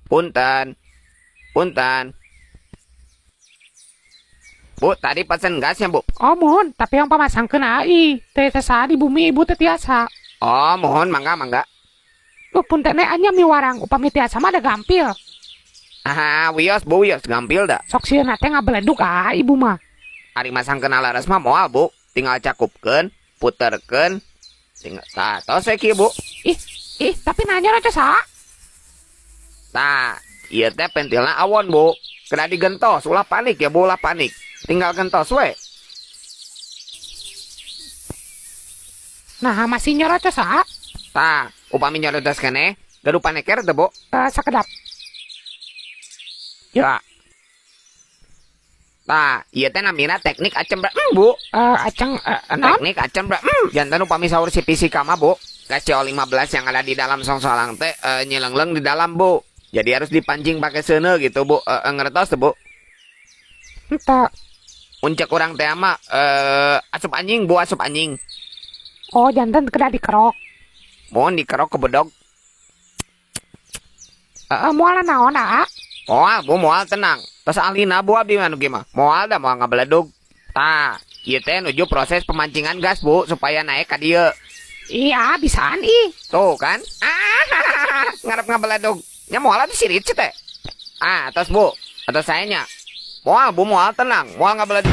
Punten, punten. Bu, tadi pesen gasnya, Bu. Oh, mohon, tapi yang pemasang kena ai. Teh tesa di bumi ibu teh tiasa. Oh, mohon, mangga, mangga. Lu pun teh anya mi warang upami tiasa mah ada gampil. Ah, wios, Bu, wios. Gampil dah. Sok sieuna teh ngabeleduk ibu mah. Ari masang kenal laras mah moal, Bu. Tinggal cakupkeun, puterkeun. Tinggal, tos we kieu, Bu. Ih, tapi nanya rada sa. Tah, ieu teh pentilna awon, Bu. Kena digentos, ulah panik ya, Bu, ulah panik. Tinggal gentos we. Nah, masih nyorot sa. Tah, upami nyorodos keneh, gaduh paneker teh, Bu. Sakedap. Ya. Tah, ieu teh namina teknik acem Bu. Aceng, non? Teknik acem jantan upami saur si fisika mah, Bu. Gas CO15 yang ada di dalam songsolang teh nyelengleng di dalam, Bu. Jadi harus dipancing pakai seuneu gitu, Bu. Ngertos tuh, Bu. Entah. Uncek urang teh mah asup anjing, Bu, asup anjing. Oh, jantan kena dikerok. Mohon dikerok ke bedog. Mualan naon, Moal, Bu, moal tenang. Terus ahlina, Bu, abdi manu gimana? Moal dah, moal ngabeledug. Tah, ieu teh nuju proses pemancingan gas, Bu, supaya naik ka dieu. Iya, bisaan ih. Tuh kan? Ngarep ngabeledug. Nya moal atuh sirit teh. Terus Bu, atau sayanya. Moal, Bu, moal tenang. Moal ngabeledug.